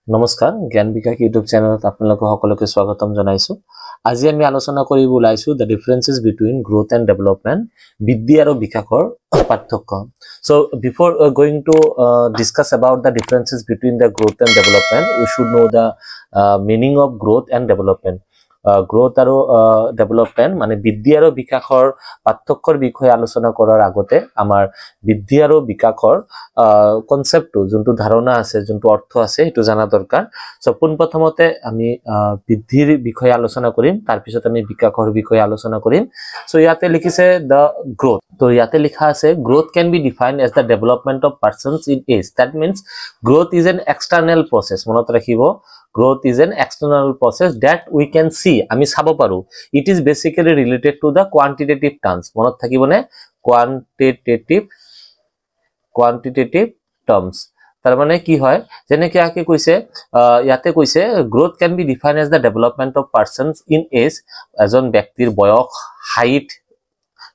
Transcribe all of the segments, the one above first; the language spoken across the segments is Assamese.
নমস্কাৰ জ্ঞান বিকাশ ইউটিউব চেনেলত আপোনালোকক সকলোকে স্বাগতম জনাইছো আজি আমি আলোচনা কৰিব ওলাইছো the differences between growth and development বৃদ্ধি আৰু বিকাশৰ পাৰ্থক্য so before going to discuss about the differences between the growth and development we should know the meaning of growth and development growth আৰু development মানে বৃদ্ধি আৰু বিকাশৰ পাৰ্থক্যৰ বিষয়ে আলোচনা কৰাৰ আগতে আমাৰ বৃদ্ধি আৰু বিকাশৰ কনসেপ্টটো যোনটো ধাৰণা আছে যোনটো অৰ্থ আছে এটো জানা দৰকাৰ সো পোনপ্ৰথমতে আমি বৃদ্ধিৰ বিষয়ে আলোচনা কৰিম তাৰ পিছত আমি বিকাশৰ বিষয়ে আলোচনা কৰিম সো ইয়াতে লিখিছে the growth তো ইয়াতে লিখা আছে growth can be defined as the development of persons in age that means growth is an external process মনত ৰাখিব growth is an external process that we can see আমি চাব পাৰো it is basically related to the quantitative terms মনত থাকিবনে quantitative terms তাৰ মানে কি হয় যেনে কি আকে কৈছে ইয়াতে কৈছে growth can be defined as the development of persons in age এজন ব্যক্তিৰ বয়স height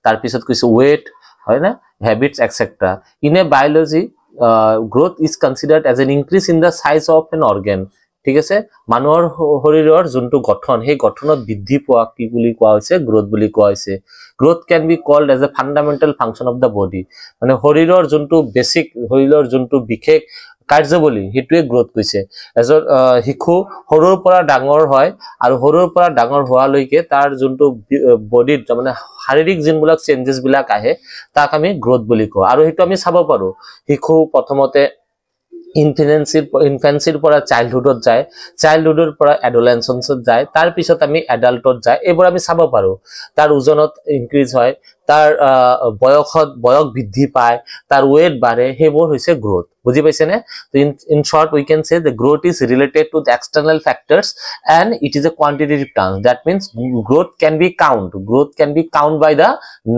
তাৰ পিছত কৈছে weight হয় না habits etc in a biology growth is considered as an increase in the size of an organ ঠিক আছে মানুহৰ শৰীৰৰ যোনটো গঠন সেই গঠনত বৃদ্ধি পোৱা কি বুলি কোৱা হৈছে গ্ৰোথ বুলি কোৱা হৈছে growth can be called as a fundamental function of the body মানে শৰীৰৰ যোনটো বেসিক শৰীৰৰ যোনটো বিশেষ কাৰ্যবলী হেতুৱে গ্ৰোথ কৈছে এজন হিখু হৰুৰ পৰা ডাঙৰ হয় আৰু হৰুৰ পৰা ডাঙৰ হোৱা লৈকে তাৰ যোনটো বডিত মানে শাৰীৰিক জিনবিলাক চেঞ্জেস বিলাক আহে তাক আমি গ্ৰোথ বুলি কওঁ আৰু হেতু আমি চাব পাৰো হিখু প্ৰথমতে ইনফেন্সিৰ পৰা চাইল্ডহুডত যায় চাইল্ডহুডৰ পৰা এডোলেসেন্সত যায় তাৰ পিছত আমি এডাল্টত যায় এবোৰ আমি চাব পাৰো তাৰ ওজনত ইনক্ৰিজ হয় তাৰ বয়স বৃদ্ধি পায় তাৰ ওয়েট বাঢ়ে হেবোৰ হৈছে গ্ৰোথ বুজি পাইছে নে in short we can say the growth is related to the external factors and it is a quantitative term that means growth can be count by the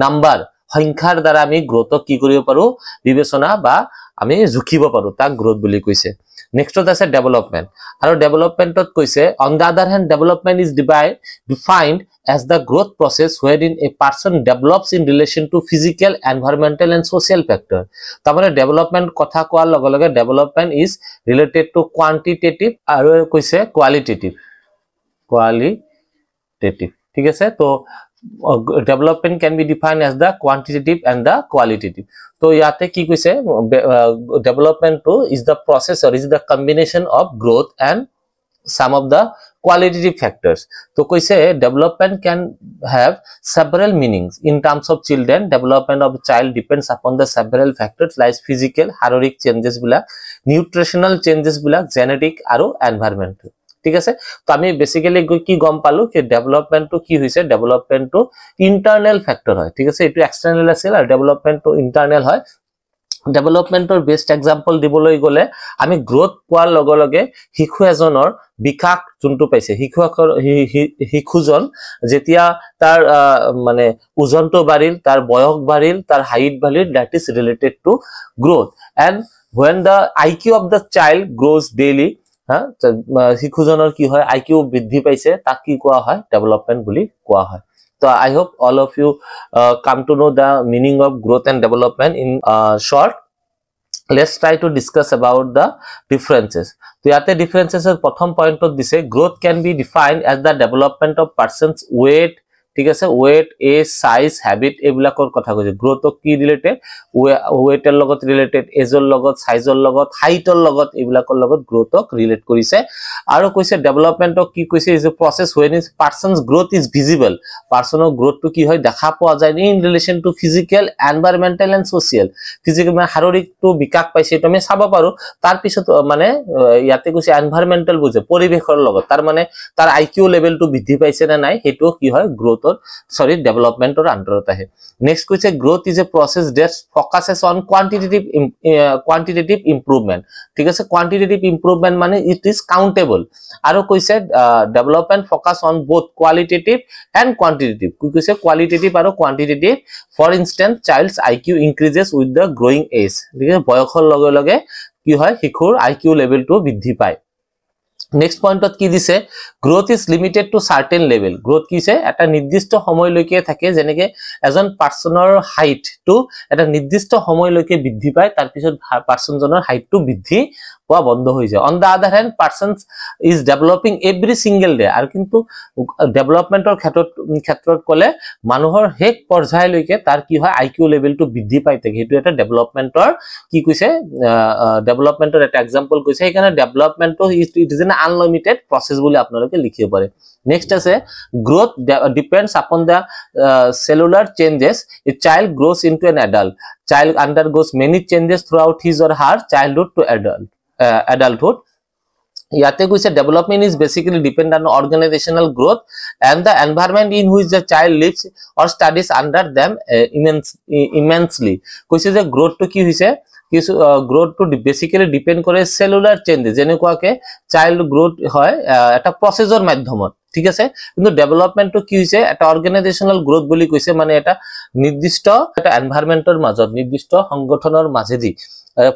number সংখ্যাৰ দ্বাৰা আমি গ্ৰোথক কি কৰিব পাৰো বিবেচনা বা আমি জুখিব পাৰো তাক গ্ৰোথ বুলি কৈছে নেক্সটত আছে ডেভেলপমেন্ট আৰু ডেভেলপমেন্টত কৈছে on the other hand development is defined as the growth process wherein a person develops in relation to physical environmental and social factor তামানে ডেভেলপমেন্ট কথা কোৱাৰ লগে লগে development is related to quantitative আৰু কৈছে qualitative ঠিক আছে তো development can be defined as the quantitative and the qualitative so yate ki koise development to is the process or is the combination of growth and some of the qualitative factors to koise development can have several meanings in terms of children development of child depends upon the several factors like physical শাৰীৰিক changes bilak nutritional changes bilak genetic aru environmental ঠিক আছে তো আমি বেসিক্যালি কি গম পালো যে ডেভেলপমেন্ট তো কি হৈছে ডেভেলপমেন্ট তো ইন্টারনাল ফ্যাক্টর হয় ঠিক আছে এটো এক্সটার্নাল আছিল আর ডেভেলপমেন্ট তো ইন্টারনাল হয় ডেভেলপমেন্টৰ বেস্ট এক্সাম্পল দিবলৈ গলে আমি গ্ৰোথ কোৱাৰ লগে লগে হিখু এজনৰ বিকাশ যোনটো পাইছে হিখুজন যেতিয়া তাৰ মানে ওজনটো বাঢ়িল তাৰ বয়স বাঢ়িল তাৰ হাইট বাঢ়িল that is related to growth and when the IQ of the child grows daily শিশুজনৰ কি হয় IQ বৃদ্ধি পাইছে তাক কি কোৱা হয় ডেভেলপমেন্ট বুলি কোৱা হয় so I hope all of you come to know the meaning of growth and development in short let's try to discuss about the differences so yate differences er prothom point ot dise growth can be defined as the development of person's weight ঠিক আছে weight age size habit এবিলাকৰ কথা কৈছে গ্ৰোথ কি ৰিলেটেড weight এৰ লগত ৰিলেটেড age ৰ লগত size ৰ লগত height ৰ লগত এবিলাকৰ লগত গ্ৰোথক ৰিলেট কৰিছে আৰু কৈছে ডেভেলপমেন্টক কি কৈছে is a process when is person's growth is visible personৰ গ্ৰোথটো কি হয় দেখা পোৱা যায় in relation to physical environmental and social physical মানে শাৰীৰিকটো বিকাশ পাইছে এটা আমি চাব পাৰো তাৰ পিছত মানে ইয়াতে কৈছে environmental বুজে পৰিবেশৰ লগত তাৰ মানে তাৰ IQ লেভেলটো বৃদ্ধি পাইছে না নাই হেতু কি হয় গ্ৰোথ development or underত আহে next কৈছে growth is a process that focuses on quantitative improvement ঠিক আছে quantitative improvement মানে it is countable আৰু কৈছে development focus on both qualitative and quantitative কৈছে qualitative আৰু quantitative for instance child's IQ increases with the growing age ঠিক আছে বয়সৰ লগে লগে কি হয় শিশুৰ IQ লেভেলটো বৃদ্ধি পায় next point ot ki dise growth is limited to certain level growth ki se eta nirdishto samoy loike thake jeneke ejon personor height to eta nirdishto samoy loike bidhi pai tar pisot person jonor height to bidhi পোৱা বন্ধ হৈ যায় on the other hand persons is developing every single day আৰু কিন্তু ডেভেলপমেন্টৰ ক্ষেত্ৰত কলে মানুহৰ হেক পৰ্যায়লৈকে তাৰ কি হয় আইকিউ লেভেলটো বৃদ্ধি পাই থাকে হেতু এটা ডেভেলপমেন্টৰ কি কৈছে ডেভেলপমেন্টৰ এটা এক্সাম্পল কৈছে সেইকাৰণে ডেভেলপমেন্টটো it is an unlimited process বুলি আপোনালোকে লিখিব পাৰে নেক্সট আছে growth depends upon the cellular changes a child grows into an adult child undergoes many changes throughout his or her childhood to adulthood yate koise development is basically depend on organizational growth and the environment in which the child lives or studies under them immensely koise je growth to ki hoise কিছু গ্রোথ টু বেসিক্যালি ডিপেন্ড করে সেলুলার চেঞ্জেস যেনেকুৱাকে চাইল্ড গ্ৰোথ হয় এটা প্ৰসেসৰ মাধ্যমত ঠিক আছে কিন্তু ডেভেলপমেন্ট তো কি হৈছে এটা অৰ্গানাইজেশনাল গ্ৰোথ বুলি কৈছে মানে এটা নিৰ্দিষ্ট এটা এনভায়ৰনমেন্টৰ মাজত নিৰ্দিষ্ট সংগঠনৰ মাজেদি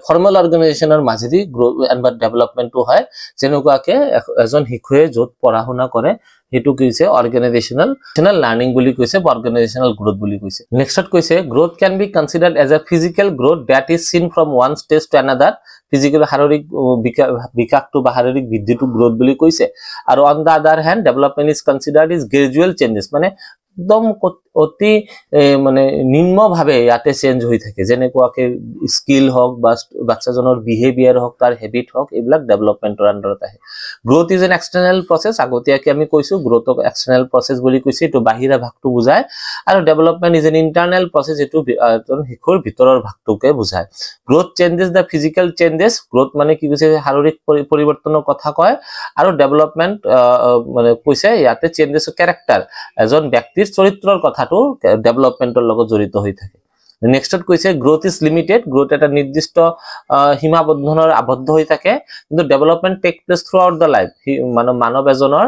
ফৰ্মাল অৰ্গানাইজেশনৰ মাজেদি গ্ৰোথ এন্ড ডেভেলপমেন্ট তো হয় যেনেকুৱাকে এজন শিশুৱে যত পঢ়া শুনা কৰে হেতু কৈছে অর্গানাইজেশনাল লার্নিং বুলি কৈছে অর্গানাইজেশনাল গ্রোথ বুলি কৈছে নেক্সটত কৈছে growth can be considered as a physical growth that is seen from one stage to another physical শারীরিক বিকাশটো বা শারীরিক বৃদ্ধিটো গ্রোথ বুলি কৈছে আৰু on the other hand development is considered is gradual changes মানে একদম অতি মানে নিম্নভাৱে ইয়াতে চেঞ্জ হৈ থাকে যেনেকুৱাকে স্কিল হওক বা বাচ্চাজনৰ বিহেভিয়াৰ হওক তাৰ হেবিট হওক এইবিলাক ডেভেলপমেন্টৰ আন্ডাৰত আহে গ্ৰোথ ইজ এন এক্সটাৰ্নাল প্ৰসেস আগতীয়াকে আমি কৈছো গ্ৰোথক এক্সটাৰ্নাল প্ৰসেস বুলি কৈছে এটো বাহিৰা ভাগটো বুজায় আৰু development is an internal process এটো এজন শিশুৰ ভিতৰৰ ভাগটোকে বুজায় গ্ৰোথ চেঞ্জেস দা ফিজিক্যাল চেঞ্জেস গ্ৰোথ মানে কি কৈছে শাৰীৰিক পৰিৱৰ্তনৰ কথা কয় আৰু ডেভেলপমেন্ট মানে কৈছে ইয়াতে চেঞ্জেস ক্যাৰেক্টাৰ এজন ব্যক্তিৰ চৰিত্ৰৰ কথাটো ডেভেলপমেন্টৰ লগত জড়িত হৈ থাকে নেক্সটত কৈছে গ্ৰোথ ইজ লিমিটেড গ্ৰোথ এটা নিৰ্দিষ্ট সীমাবদ্ধনৰ আবদ্ধ হৈ থাকে কিন্তু development take place throughout the life মানে মানৱ এজনৰ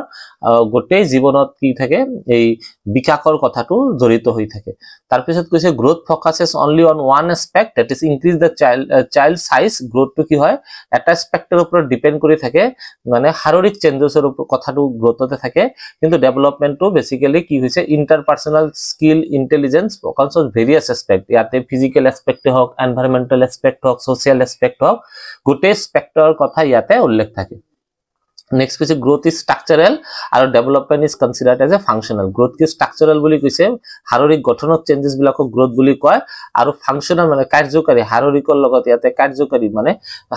গোটেই জীৱনত কি থাকে এই বিকাশৰ কথাটো জড়িত হৈ থাকে তাৰ পিছত কৈছে growth focuses only on one aspect that is increase the child size গ্রোথটো কি হয় এটা এসপেক্টৰ ওপৰত ডিপেন্ড কৰি থাকে মানে শাৰীৰিক চেঞ্জেছৰ ওপৰত কথাটো গ্রোথতে থাকে কিন্তু ডেভেলপমেন্টটো বেসিক্যালি কি হৈছে interpersonal skill intelligence focus on various aspect ইয়াতে ফিজিক্যাল এসপেক্ট হওক এনভায়রনমেন্টাল এসপেক্ট হওক সোশ্যাল এসপেক্ট হওক গোটেই স্পেক্টৰৰ কথা ইয়াতে উল্লেখ থাকে নেক্সট কৈছে গ্ৰোথ ইজ স্ট্ৰাকচাৰাল আৰু development is considered as a functional growth কি স্ট্ৰাকচাৰাল বুলি কৈছে শাৰীৰিক গঠনত চেঞ্জেস বিলাকক গ্ৰোথ বুলি কয় আৰু ফাংশনাল মানে কাৰ্যকাৰী শাৰীৰিকৰ লগত ইয়াতে কাৰ্যকাৰী মানে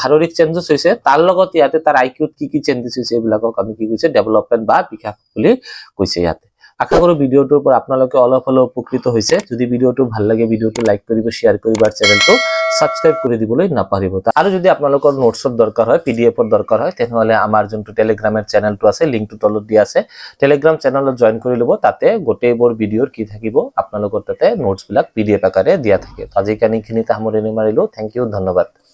শাৰীৰিক চেঞ্জেস হৈছে তাৰ লগত ইয়াতে তাৰ আইকিউত কি চেঞ্জেস হৈছে এইবিলাকক আমি কি কৈছে ডেভেলপমেন্ট বা বিকাশ বুলি কৈছে ইয়াতে আশা কৰো ভিডিওটোৰ পৰা আপোনালোকে অলপ হলেও উপকৃত হৈছে যদি ভিডিওটো ভাল লাগে ভিডিওটো লাইক কৰিব শেয়াৰ কৰিব আৰু চেনেলটো সাবস্ক্ৰাইব কৰি দিবলৈ নাপাহৰিব আৰু যদি আপোনালোকৰ নোটছৰ দৰকাৰ হয় পিডিএফৰ দৰকাৰ হয় তেনেহলে আমাৰ যোনটো টেলিগ্ৰামৰ চেনেলটো আছে লিংকটো তলত দিয়া আছে টেলিগ্ৰাম চেনেলত জয়েন কৰি লব তাতে গোটেইবোৰ ভিডিওৰ কি থাকিব আপোনালোকৰ তাতে নোটছ বিলাক পিডিএফ আকাৰে দিয়া থাকে আজি কানিখিনিতে সামৰণি মাৰিলো থ্যাংক ইউ ধন্যবাদ